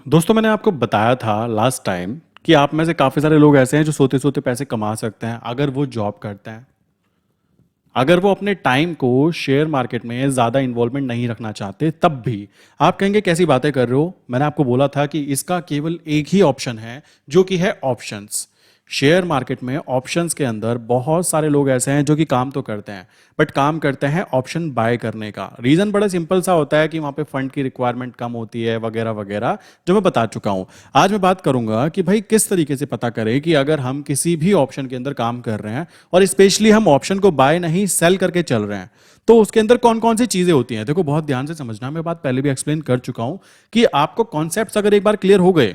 दोस्तों मैंने आपको बताया था लास्ट टाइम कि आप में से काफ़ी सारे लोग ऐसे हैं जो सोते सोते पैसे कमा सकते हैं अगर वो जॉब करते हैं। अगर वो अपने टाइम को शेयर मार्केट में ज़्यादा इन्वॉल्वमेंट नहीं रखना चाहते तब भी। आप कहेंगे कैसी बातें कर रहे हो, मैंने आपको बोला था कि इसका केवल एक ही ऑप्शन है जो कि है ऑप्शंस। शेयर मार्केट में ऑप्शंस के अंदर बहुत सारे लोग ऐसे हैं जो कि काम तो करते हैं बट काम करते हैं ऑप्शन बाय करने का। रीज़न बड़ा सिंपल सा होता है कि वहाँ पे फंड की रिक्वायरमेंट कम होती है वगैरह वगैरह, जो मैं बता चुका हूँ। आज मैं बात करूंगा कि भाई किस तरीके से पता करें कि अगर हम किसी भी ऑप्शन के अंदर काम कर रहे हैं और स्पेशली हम ऑप्शन को बाय नहीं सेल करके चल रहे हैं तो उसके अंदर कौन कौन सी चीजें होती हैं। देखो बहुत ध्यान से समझना, मैं बात पहले भी एक्सप्लेन कर चुका हूं कि आपको कॉन्सेप्ट्स अगर एक बार क्लियर हो गए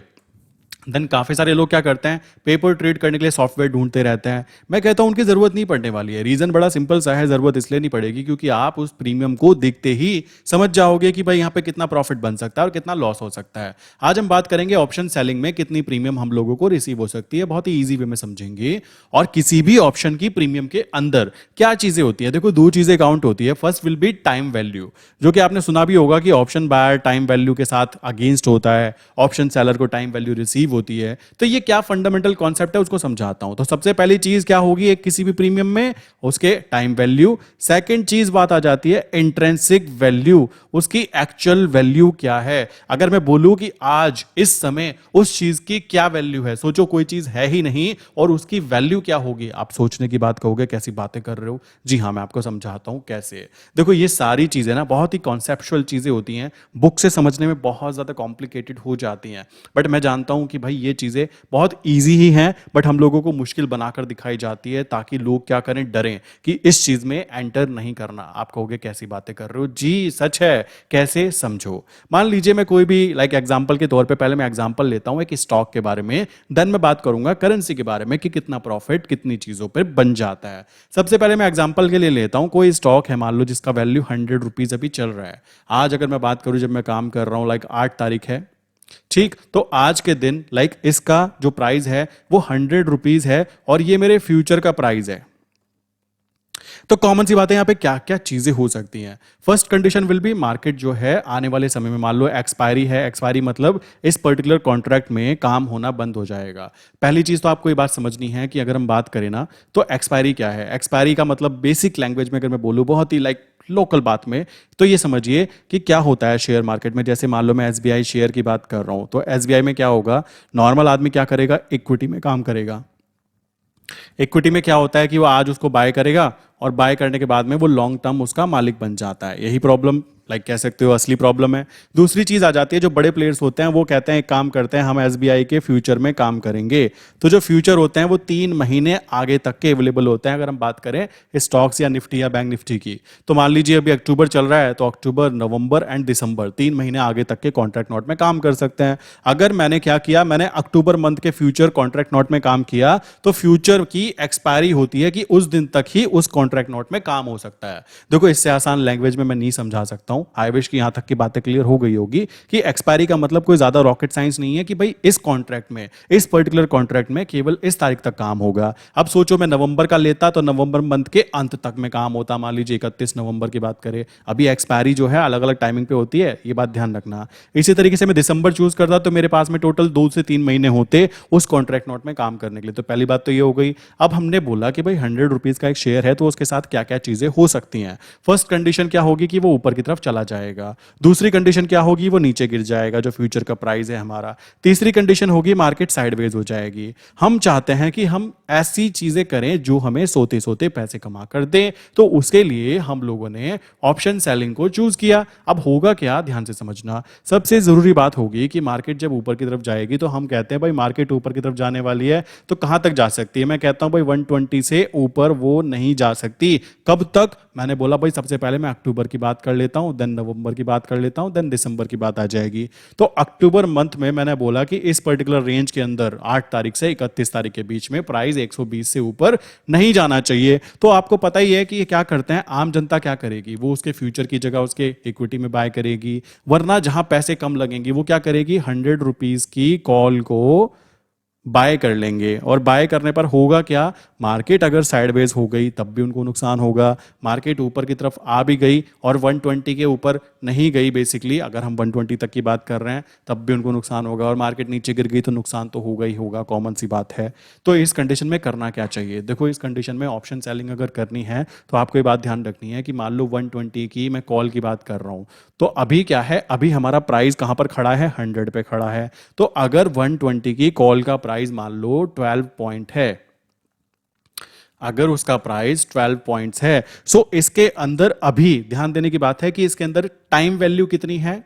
देन काफी सारे लोग क्या करते हैं, पेपर ट्रेड करने के लिए सॉफ्टवेयर ढूंढते रहते हैं। मैं कहता हूं उनकी जरूरत नहीं पड़ने वाली है। रीजन बड़ा सिंपल सा है, जरूरत इसलिए नहीं पड़ेगी क्योंकि आप उस प्रीमियम को देखते ही समझ जाओगे कि भाई यहां पे कितना प्रॉफिट बन सकता है और कितना लॉस हो सकता है। आज हम बात करेंगे ऑप्शन सेलिंग में कितनी प्रीमियम हम लोगों को रिसीव हो सकती है, बहुत ही ईजी वे में समझेंगे। और किसी भी ऑप्शन की प्रीमियम के अंदर क्या चीजें होती है, देखो दो चीजें काउंट होती है। First will be time value, जो कि आपने सुना भी होगा कि ऑप्शन बायर टाइम वैल्यू के साथ अगेंस्ट होता है, ऑप्शन सेलर को टाइम वैल्यू रिसीव होती है। तो ये क्या फंडामेंटल कॉन्सेप्ट है उसको समझाता हूं। तो सबसे पहली चीज क्या होगी एक किसी भी प्रीमियम में, उसके टाइम वैल्यू। सेकंड चीज बात आ जाती है इंट्रिंसिक वैल्यू, उसकी एक्चुअल वैल्यू क्या है। अगर मैं बोलूं कि आज इस समय उस चीज की क्या वैल्यू है, सोचो कोई चीज है ही नहीं और उसकी वैल्यू क्या होगी, आप सोचने की बात कहोगे कैसी बातें कर रहे हो। जी हाँ, मैं आपको समझाता हूं कैसे। देखो ये सारी चीजें ना बहुत ही कॉन्सेप्चुअल चीजें होती हैं, बुक से समझने में बहुत ज्यादा कॉम्प्लिकेटेड हो जाती हैं। बट मैं जानता हूं कि भाई ये चीजें बहुत ईजी ही हैं बट हम लोगों को मुश्किल बनाकर दिखाई जाती है ताकि लोग क्या करें, डरें कि इस चीज में एंटर नहीं करना। आप कहोगे कैसी बातें कर रहे हो, जी सच है, कैसे समझो। मान लीजिए मैं कोई भी एग्जांपल के तौर पे, पहले मैं एग्जांपल लेता हूं एक स्टॉक के बारे में, देन मैं बात करूंगा करेंसी के बारे में कि कितना प्रॉफिट कितनी चीजों पर बन जाता है। सबसे पहले मैं एग्जांपल के लिए लेता हूं कोई स्टॉक है, मान लो जिसका वैल्यू 100 रुपीज अभी चल रहा है। आज अगर मैं बात करूं, जब मैं काम कर रहा हूं 8 तारीख है, ठीक, तो आज के दिन इसका जो प्राइस है वो 100 रुपीज है और ये मेरे फ्यूचर का प्राइस है। तो कॉमन सी बात है, यहां पे क्या क्या चीजें हो सकती हैं। First condition will be market जो है आने वाले समय में, मान लो एक्सपायरी है, एक्सपायरी मतलब इस पर्टिकुलर कॉन्ट्रैक्ट में काम होना बंद हो जाएगा। पहली चीज तो आपको ये बात समझनी है कि अगर हम बात करें ना तो एक्सपायरी क्या है। एक्सपायरी का मतलब बेसिक लैंग्वेज में अगर मैं बोलूं, बहुत ही लोकल बात में, तो ये समझिए कि क्या होता है शेयर मार्केट में। जैसे मान लो मैं एसबीआई शेयर की बात कर रहा हूं, तो एसबीआई में क्या होगा, नॉर्मल आदमी क्या करेगा, इक्विटी में काम करेगा। इक्विटी में क्या होता है कि वो आज उसको बाय करेगा और बाय करने के बाद में वो लॉन्ग टर्म उसका मालिक बन जाता है। यही प्रॉब्लम कह सकते हो असली प्रॉब्लम है। दूसरी चीज आ जाती है, जो बड़े प्लेयर्स होते हैं वो कहते हैं एक काम करते हैं, हम एसबीआई के फ्यूचर में काम करेंगे। तो जो फ्यूचर होते हैं वो 3 महीने आगे तक के अवेलेबल होते हैं। अगर हम बात करें स्टॉक्स या निफ्टी या बैंक निफ्टी की, तो मान लीजिए अभी अक्टूबर चल रहा है, तो अक्टूबर नवंबर एंड दिसंबर 3 महीने आगे तक के कॉन्ट्रैक्ट नोट में काम कर सकते हैं। अगर मैंने क्या किया, मैंने अक्टूबर मंथ के फ्यूचर कॉन्ट्रैक्ट नोट में काम किया, तो फ्यूचर की एक्सपायरी होती है कि उस दिन तक ही उस कॉन्ट्रैक्ट नोट में काम हो सकता है। देखो इससे आसान लैंग्वेज में मैं नहीं समझा सकता हूं। आई विश की यहां तक की बातें क्लियर हो गई होगी कि एक्सपायरी का मतलब कोई ज्यादा रॉकेट साइंस नहीं है कि भाई इस कॉन्ट्रैक्ट में, इस पर्टिकुलर कॉन्ट्रैक्ट में केवल इस तारीख तक काम होगा। अब सोचो मैं नवंबर का लेता तो नवंबर मंथ के अंत तक में काम होता, मान लीजिए 31 नवंबर की बात करें। अभी एक्सपायरी जो है अलग अलग टाइमिंग पे होती है, ये बात ध्यान रखना। इसी तरीके से मैं दिसंबर चूज करता तो मेरे पास में टोटल 2 से 3 महीने होते उस कॉन्ट्रैक्ट नोट में काम करने के लिए। तो पहली बात तो ये हो गई। अब हमने बोला कि भाई 100 रुपीज का एक शेयर है तो उसके साथ क्या क्या चीजें हो सकती हैं। फर्स्ट कंडीशन क्या होगी कि वो ऊपर की तरफ चला जाएगा। दूसरी कंडीशन क्या होगी, वो नीचे गिर जाएगा जो फ्यूचर का प्राइस है हमारा। तीसरी कंडीशन होगी मार्केट साइडवेज हो जाएगी। हम चाहते हैं कि हम ऐसी चीजें करें जो हमें सोते सोते पैसे कमा कर दे, तो उसके लिए हम लोगों ने ऑप्शन सेलिंग को चूज किया। अब होगा क्या, ध्यान से समझना। सबसे जरूरी बात होगी कि मार्केट जब ऊपर की तरफ जाएगी तो हम कहते हैं भाई मार्केट ऊपर की तरफ जाने वाली है, तो कहां तक जा सकती है। मैं कहता हूं भाई 120 से ऊपर वो नहीं जा सकती। कब तक, मैंने बोला भाई सबसे पहले मैं अक्टूबर की बात कर लेता हूं, देन नवंबर की बात कर लेता हूं, देन दिसंबर की बात आ जाएगी। तो अक्टूबर मंथ में मैंने बोला कि इस पर्टिकुलर रेंज के अंदर 8 तारीख से 31 तारीख के बीच में प्राइस 120 से ऊपर नहीं जाना चाहिए। तो आपको पता ही है कि ये क्या करते हैं, आम जनता क्या करेगी, वो उसके फ्यूचर की जगह उसके इक्विटी में बाय करेगी। वरना जहां पैसे कम लगेंगे वो क्या करेगी, 100 रुपीज की कॉल को बाय कर लेंगे। और बाय करने पर होगा क्या, मार्केट अगर साइडवेज हो गई तब भी उनको नुकसान होगा, मार्केट ऊपर की तरफ आ भी गई और 120 के ऊपर नहीं गई, बेसिकली अगर हम 120 तक की बात कर रहे हैं तब भी उनको नुकसान होगा, और मार्केट नीचे गिर गई तो नुकसान तो होगा ही होगा, कॉमन सी बात है। तो इस कंडीशन में करना क्या चाहिए, देखो इस कंडीशन में ऑप्शन सेलिंग अगर करनी है तो आपको ये बात ध्यान रखनी है कि मान लो 120 की मैं कॉल की बात कर रहा हूँ, तो अभी क्या है, अभी हमारा प्राइस कहाँ पर खड़ा है, 100 पे खड़ा है। तो अगर 120 की कॉल का प्राइस मान लो 12 पॉइंट है, अगर उसका प्राइस 12 पॉइंट्स है, सो इसके अंदर अभी ध्यान देने की बात है कि इसके अंदर टाइम वैल्यू कितनी है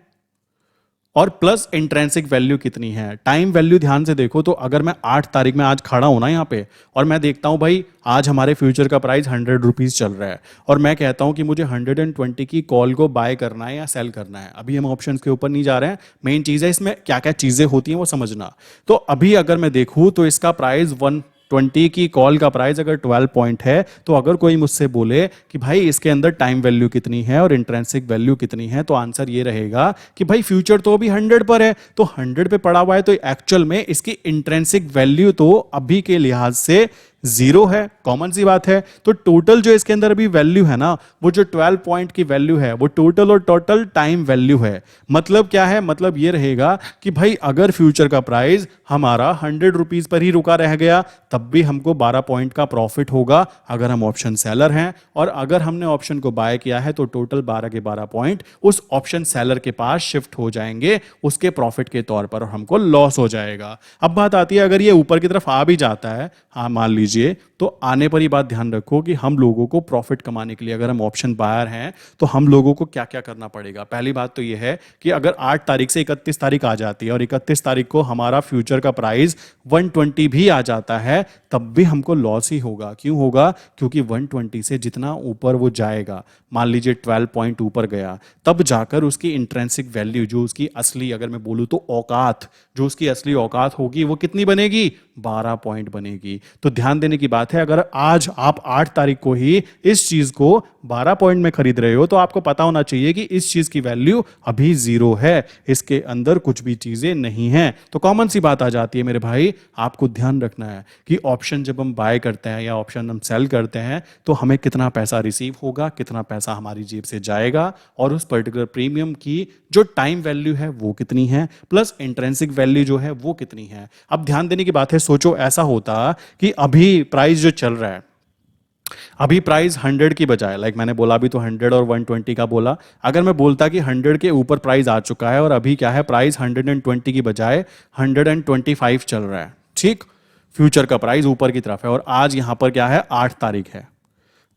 और प्लस इंट्रेंसिक वैल्यू कितनी है। टाइम वैल्यू ध्यान से देखो, तो अगर मैं 8 तारीख में आज खड़ा हूं ना यहाँ पे, और मैं देखता हूं भाई आज हमारे फ्यूचर का प्राइस 100 रुपीज चल रहा है, और मैं कहता हूं कि मुझे 120 की कॉल को बाय करना है या सेल करना है। अभी हम ऑप्शन के ऊपर नहीं जा रहे हैं, मेन चीज है इसमें क्या क्या चीजें होती हैं वो समझना। तो अभी अगर मैं देखूं तो इसका प्राइस 120 की कॉल का प्राइस अगर 12 पॉइंट है, तो अगर कोई मुझसे बोले कि भाई इसके अंदर टाइम वैल्यू कितनी है और इंट्रेंसिक वैल्यू कितनी है, तो आंसर ये रहेगा कि भाई फ्यूचर तो अभी 100 पर है, तो 100 पे पड़ा हुआ है, तो एक्चुअल में इसकी इंट्रेंसिक वैल्यू तो अभी के लिहाज से 0 है, कॉमन सी बात है। तो टोटल जो इसके अंदर अभी वैल्यू है ना, वो जो 12 पॉइंट की वैल्यू है वो टोटल और टोटल टाइम वैल्यू है। मतलब क्या है, मतलब ये रहेगा कि भाई अगर फ्यूचर का प्राइस हमारा 100 रुपीज पर ही रुका रह गया तब भी हमको 12 पॉइंट का प्रॉफिट होगा अगर हम ऑप्शन सेलर हैं, और अगर हमने ऑप्शन को बाय किया है तो टोटल 12 के 12 पॉइंट उस ऑप्शन सेलर के पास शिफ्ट हो जाएंगे उसके प्रॉफिट के तौर पर, और हमको लॉस हो जाएगा। अब बात आती है अगर ये ऊपर की तरफ आ भी जाता है, हाँ मान लीजिए, तो आने पर ही बात ध्यान रखो कि हम लोगों को प्रॉफिट कमाने के लिए अगर हम ऑप्शन बायर हैं तो हम लोगों को क्या क्या करना पड़ेगा। पहली बात तो यह है कि अगर 8 तारीख से 31 तारीख आ जाती है और 31 तारीख को हमारा फ्यूचर का प्राइस 120 भी आ जाता है, तब भी हमको लॉस ही होगा। क्यों होगा, क्योंकि 120 से जितना ऊपर वो जाएगा, मान लीजिए 12 पॉइंट ऊपर गया, तब जाकर उसकी इंट्रेंसिक वैल्यू, जो उसकी असली, अगर मैं बोलूं तो औकात, जो उसकी असली औकात होगी वो कितनी बनेगी, 12 पॉइंट बनेगी। तो ध्यान देने की बात है, अगर आज आप 8 तारीख को ही इस चीज को 12 पॉइंट में खरीद रहे हो तो आपको पता होना चाहिए कि इस चीज की वैल्यू अभी 0 है, इसके अंदर कुछ भी चीजें नहीं हैं। तो कॉमन सी बात आ जाती है मेरे भाई, आपको ध्यान रखना है कि ऑप्शन जब हम बाय करते हैं या ऑप्शन हम सेल करते हैं तो हमें कितना पैसा रिसीव होगा, कितना पैसा हमारी जेब से जाएगा, और उस पर्टिकुलर प्रीमियम की जो टाइम वैल्यू है वो कितनी है, प्लस इंट्रेंसिक वैल्यू जो है वो कितनी है। अब ध्यान देने की बात है, सोचो ऐसा होता कि अभी प्राइस जो चल रहा है, अभी प्राइस 100 की बजाय, लाइक मैंने बोला अभी तो 100 और 120 का बोला, अगर मैं बोलता कि 100 के ऊपर प्राइस आ चुका है और अभी क्या है, प्राइस 120 की बजाय 125 चल रहा है, ठीक, फ्यूचर का प्राइस ऊपर की तरफ है, और आज यहां पर क्या है, 8 तारीख है,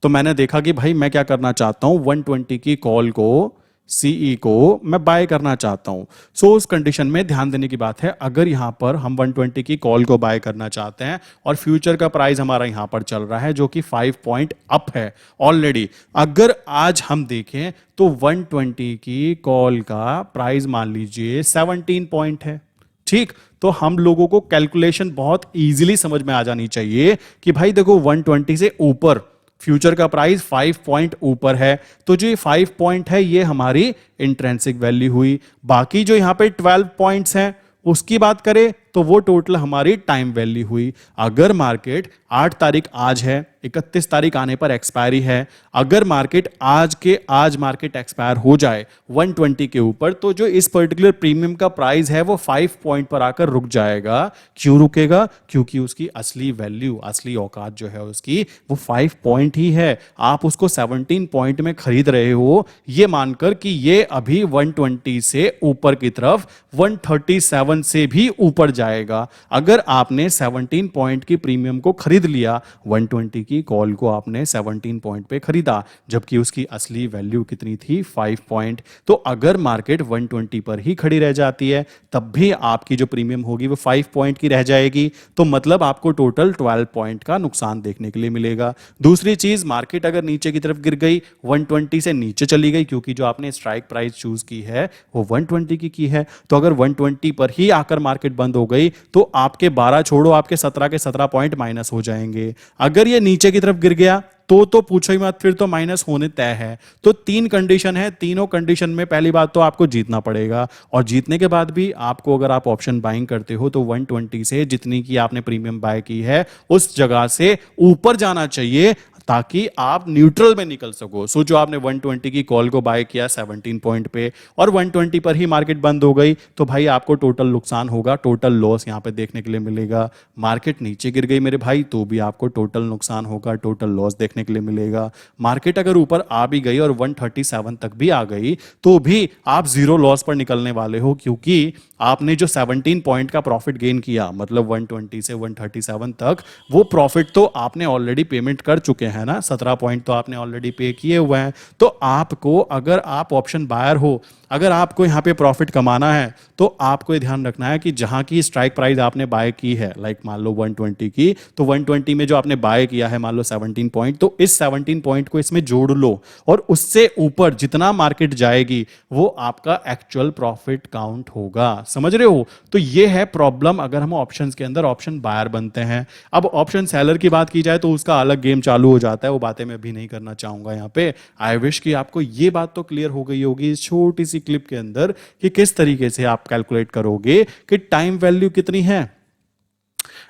तो मैंने देखा कि भाई मैं क्या करना चाहता हूं, 120 की कॉल को, सीई को मैं बाय करना चाहता हूं। सो उस कंडीशन में ध्यान देने की बात है, अगर यहां पर हम 120 की कॉल को बाय करना चाहते हैं और फ्यूचर का प्राइस हमारा यहां पर चल रहा है जो कि 5 पॉइंट अप है ऑलरेडी, अगर आज हम देखें तो 120 की कॉल का प्राइस मान लीजिए 17 पॉइंट है, ठीक, तो हम लोगों को कैलकुलेशन बहुत इजीली समझ में आ जानी चाहिए कि भाई देखो 120 से ऊपर फ्यूचर का प्राइस 5 पॉइंट ऊपर है, तो जो ये 5 पॉइंट है ये हमारी इंट्रेंसिक वैल्यू हुई। बाकी जो यहां पे 12 पॉइंट्स हैं उसकी बात करें तो वो टोटल हमारी टाइम वैल्यू हुई। अगर मार्केट 8 तारीख आज है, 31 तारीख आने पर एक्सपायरी है, अगर मार्केट आज मार्केट एक्सपायर हो जाए 120 के ऊपर, तो जो इस पर्टिकुलर प्रीमियम का प्राइस है वो 5 पॉइंट पर आकर रुक जाएगा। क्यों रुकेगा, क्योंकि उसकी असली वैल्यू, असली औकात जो है उसकी वो 5 पॉइंट ही है। आप उसको 17 पॉइंट में खरीद रहे हो ये मानकर कि ये अभी 120 से ऊपर की तरफ 137 से भी ऊपर जाएगा। अगर आपने 17 पॉइंट की प्रीमियम को खरीद लिया, 120 की कॉल को आपने 17 पॉइंट पे खरीदा, जबकि उसकी असली वैल्यू कितनी थी, 5 पॉइंट, तो अगर मार्केट 120 पर ही खड़ी रह जाती है तब भी आपकी जो प्रीमियम होगी वो 5 पॉइंट की रह जाएगी, तो मतलब आपको टोटल 12 पॉइंट का नुकसान देखने के लिए मिलेगा। दूसरी चीज, मार्केट अगर नीचे की तरफ गिर गई, 120 से नीचे चली गई, क्योंकि जो आपने स्ट्राइक प्राइस चूज की है वो 120 की है, तो अगर 120 पर ही आकर मार्केट बंद हो गई तो आपके 12 छोड़ो, आपके 17 के 17 पॉइंट माइनस हो जाएंगे। अगर ये नीचे की तरफ गिर गया तो पूछो ही मत, फिर तो माइनस होने तय है। तो तीन कंडीशन है, तीनों कंडीशन में पहली बात तो आपको जीतना पड़ेगा, और जीतने के बाद भी आपको, अगर आप ऑप्शन बाइंग करते हो तो 120 से जितनी की आपने प्रीमियम बाय की है उस जगह से ऊपर जाना चाहिए, ताकि आप न्यूट्रल में निकल सको। सोचो आपने 120 की कॉल को बाय किया 17 पॉइंट पे और 120 पर ही मार्केट बंद हो गई, तो भाई आपको टोटल नुकसान होगा, टोटल लॉस यहां पे देखने के लिए मिलेगा। मार्केट नीचे गिर गई मेरे भाई तो भी आपको टोटल नुकसान होगा, टोटल लॉस देखने के लिए मिलेगा। मार्केट अगर ऊपर आ भी गई और 137 तक भी आ गई तो भी आप जीरो लॉस पर निकलने वाले हो, क्योंकि आपने जो 17 पॉइंट का प्रॉफिट गेन किया, मतलब 120 से 137 तक, वो प्रॉफिट तो आपने ऑलरेडी पेमेंट कर चुके हैं ना, 17 पॉइंट तो आपने ऑलरेडी पे किए हुए हैं। तो आपको, अगर आप ऑप्शन बायर हो, अगर आपको यहां पे प्रॉफिट कमाना है तो आपको ये ध्यान रखना है कि जहां की स्ट्राइक प्राइस आपने बाय की है, लाइक मान लो 120 की, तो 120 में जो आपने बाय किया है मान लो 17 पॉइंट, तो इस 17 पॉइंट को इसमें जोड़ लो और उससे ऊपर जितना मार्केट जाएगी वो आपका एक्चुअल प्रॉफिट काउंट होगा। समझ रहे हो? तो ये है प्रॉब्लम अगर हम ऑप्शंस के अंदर ऑप्शन बायर बनते हैं। अब ऑप्शन सेलर की बात की जाए तो उसका अलग गेम चालू हो जाता है, वो बातें मैं भी नहीं करना चाहूंगा यहाँ पे। आई विश कि आपको ये बात तो क्लियर हो गई होगी इस छोटी सी क्लिप के अंदर कि किस तरीके से आप कैलकुलेट करोगे कि टाइम वैल्यू कितनी है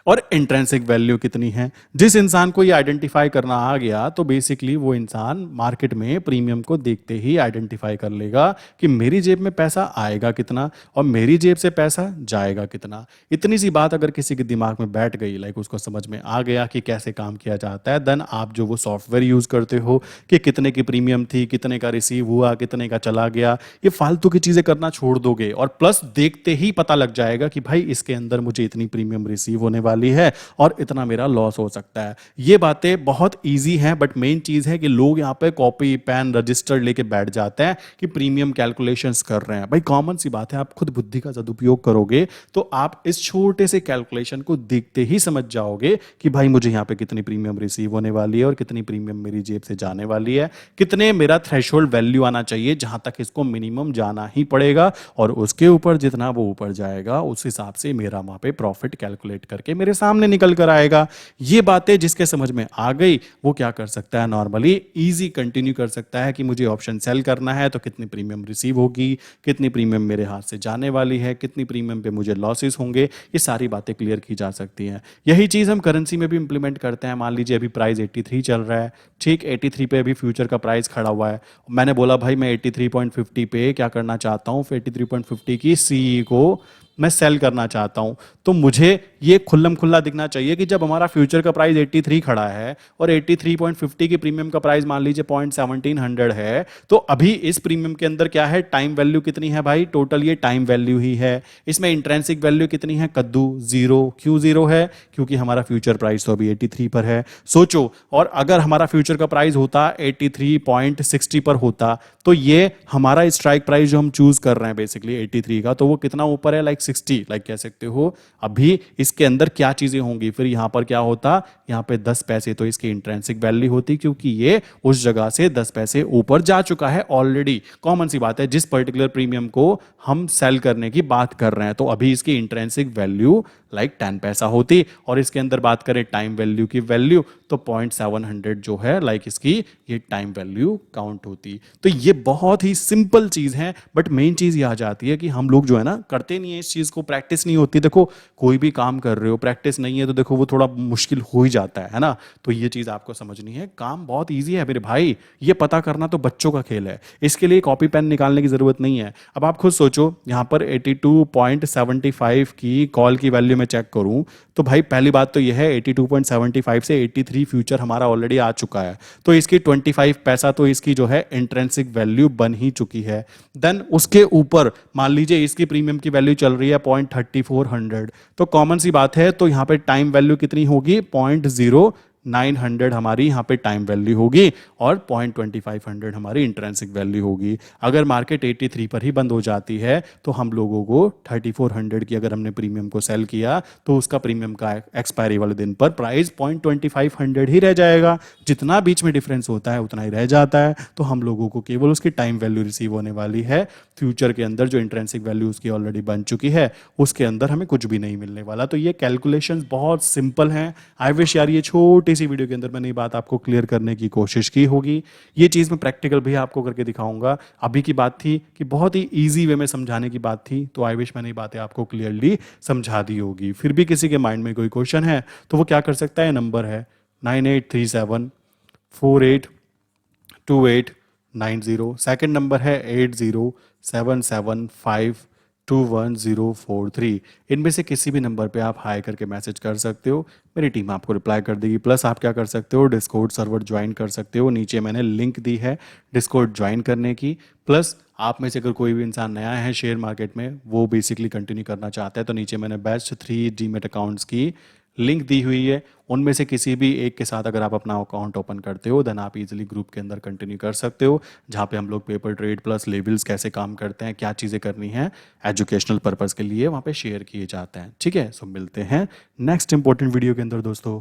और इंट्रेंसिक वैल्यू कितनी है। जिस इंसान को ये आइडेंटिफाई करना आ गया तो बेसिकली वो इंसान मार्केट में प्रीमियम को देखते ही आइडेंटिफाई कर लेगा कि मेरी जेब में पैसा आएगा कितना और मेरी जेब से पैसा जाएगा कितना। इतनी सी बात अगर किसी के दिमाग में बैठ गई, लाइक उसको समझ में आ गया कि कैसे काम किया जाता है, देन आप जो वो सॉफ्टवेयर यूज करते हो कि कितने की प्रीमियम थी, कितने का रिसीव हुआ, कितने का चला गया, ये फालतू की चीजें करना छोड़ दोगे और प्लस देखते ही पता लग जाएगा कि भाई इसके अंदर मुझे इतनी प्रीमियम रिसीव होने वाली है और इतना मेरा लॉस हो सकता है। ये बातें बहुत इजी हैं, बट मेन चीज है कि लोग यहाँ पे कॉपी पेन रजिस्टर लेके बैठ जाते हैं कि प्रीमियम कैलकुलेशंस कर रहे हैं। भाई कॉमन सी बात है, आप खुद बुद्धि का सदुपयोग करोगे तो आप इस छोटे से कैलकुलेशन को देखते ही समझ जाओगे कि भाई मुझे यहाँ पे कितनी प्रीमियम रिसीव होने वाली है और कितनी प्रीमियम मेरी जेब से जाने वाली है, कितने मेरा थ्रेशोल्ड वैल्यू आना चाहिए जहां तक इसको मिनिमम जाना ही पड़ेगा, और उसके ऊपर जितना वो ऊपर जाएगा उस हिसाब से मेरा वहां पे प्रॉफिट कैलकुलेट करके मेरे सामने निकल कर आएगा। ये बातें जिसके समझ में आ गई वो क्या कर सकता है, नॉर्मली इजी कंटिन्यू कर सकता है कि मुझे ऑप्शन सेल करना है तो कितनी प्रीमियम रिसीव होगी, कितनी प्रीमियम मेरे हाथ से जाने वाली है, कितनी प्रीमियम पे मुझे लॉसेस होंगे, ये सारी बातें क्लियर की जा सकती हैं। यही चीज हम करेंसी में भी इंप्लीमेंट करते हैं। मान लीजिए अभी प्राइस 83 चल रहा है, ठीक 83 पे अभी फ्यूचर का प्राइस खड़ा हुआ है, मैंने बोला भाई मैं 83.50 पे क्या करना चाहता हूँ, 83.50 की सीई को मैं सेल करना चाहता हूं, तो मुझे ये खुल्लम खुल्ला दिखना चाहिए कि जब हमारा फ्यूचर का प्राइस 83 खड़ा है और 83.50 की प्रीमियम का प्राइस मान लीजिए 0.1700 है, तो अभी इस प्रीमियम के अंदर क्या है, टाइम वैल्यू कितनी है भाई, टोटल ये टाइम वैल्यू ही है। इसमें इंट्रेंसिक वैल्यू कितनी है, कद्दू जीरो। क्यों जीरो है, क्योंकि हमारा फ्यूचर प्राइस तो अभी 83 पर है। सोचो, और अगर हमारा फ्यूचर का प्राइस होता 83.60 पर होता तो ये हमारा स्ट्राइक प्राइस जो हम चूज कर रहे हैं बेसिकली 83 का, तो वो कितना ऊपर है, लाइक 60, लाइक कह सकते हो। अभी इसके अंदर क्या चीजें होंगी, फिर यहां पर क्या होता, यहां पे 10 पैसे तो इसकी इंट्रेंसिक वैल्यू होती, क्योंकि ये उस जगह से 10 पैसे ऊपर जा चुका है ऑलरेडी। कॉमन सी बात है, जिस पर्टिकुलर प्रीमियम को हम सेल करने की बात कर रहे हैं तो अभी इसकी इंट्रेंसिक वैल्यू लाइक 10 पैसा होती, और इसके अंदर बात करें टाइम वैल्यू की वैल्यू तो 0.700 जो है लाइक इसकी ये टाइम वैल्यू काउंट होती। तो ये बहुत ही सिंपल चीज है, बट मेन चीज ये आ जाती है कि हम लोग जो है ना करते नहीं है इस चीज को, प्रैक्टिस नहीं होती। देखो कोई भी काम कर रहे हो, प्रैक्टिस नहीं है तो देखो वो थोड़ा मुश्किल हो ही जाता है ना। तो ये चीज आपको समझनी है, काम बहुत ईजी है मेरे भाई, ये पता करना तो बच्चों का खेल है, इसके लिए कॉपी पेन निकालने की जरूरत नहीं है। अब आप खुद सोचो, यहां पर 82.75 की कॉल की वैल्यू में चेक करूं तो भाई पहली बात तो यह है 82.75 से 83 फ्यूचर हमारा ऑलरेडी आ चुका है, तो इसकी 25 पैसा तो इसकी जो है इंट्रेंसिक वैल्यू बन ही चुकी है। देन उसके ऊपर मान लीजिए इसकी प्रीमियम की वैल्यू चल रही है 0.3400, तो कॉमन सी बात है, तो यहां पे टाइम वैल्यू कितनी होगी, 0.0900 हमारी यहाँ पे टाइम वैल्यू होगी और 0.2500 हमारी इंट्रेंसिक वैल्यू होगी। अगर मार्केट 83 पर ही बंद हो जाती है तो हम लोगों को 3400 की अगर हमने प्रीमियम को सेल किया तो उसका प्रीमियम का एक्सपायरी वाले दिन पर प्राइस 0.2500 ही रह जाएगा। जितना बीच में डिफरेंस होता है उतना ही रह जाता है, तो हम लोगों को केवल उसकी टाइम वैल्यू रिसीव होने वाली है। फ्यूचर के अंदर जो इंट्रेंसिक वैल्यू उसकी ऑलरेडी बन चुकी है उसके अंदर हमें कुछ भी नहीं मिलने वाला। तो ये कैलकुलेशंस बहुत सिंपल हैं। आई विश यार ये छोटी सी वीडियो के अंदर मैंने ये बात आपको क्लियर करने की कोशिश की होगी। ये चीज़ मैं प्रैक्टिकल भी आपको करके दिखाऊंगा। अभी की बात थी कि बहुत ही ईजी वे में समझाने की बात थी, तो आई विश मैंने ये बातें आपको क्लियरली समझा दी होगी। फिर भी किसी के माइंड में कोई क्वेश्चन है तो वो क्या कर सकता है, नंबर है 9837482890। सेकंड नंबर है 8077521043। इनमें से किसी भी नंबर पे आप हाई करके मैसेज कर सकते हो, मेरी टीम आपको रिप्लाई कर देगी। प्लस आप क्या कर सकते हो, डिस्कॉर्ड सर्वर ज्वाइन कर सकते हो, नीचे मैंने लिंक दी है डिस्कॉर्ड ज्वाइन करने की। प्लस आप में से अगर कोई भी इंसान नया है शेयर मार्केट में, वो बेसिकली कंटिन्यू करना चाहता है, तो नीचे मैंने बेस्ट 3 डीमेट अकाउंट्स की लिंक दी हुई है। उनमें से किसी भी एक के साथ अगर आप अपना अकाउंट ओपन करते हो देन आप इजीली ग्रुप के अंदर कंटिन्यू कर सकते हो, जहाँ पे हम लोग पेपर ट्रेड प्लस लेवल्स कैसे काम करते हैं, क्या चीज़ें करनी है एजुकेशनल पर्पज़ के लिए वहाँ पे शेयर किए जाते हैं। ठीक है, सो मिलते हैं नेक्स्ट इंपॉर्टेंट वीडियो के अंदर दोस्तों।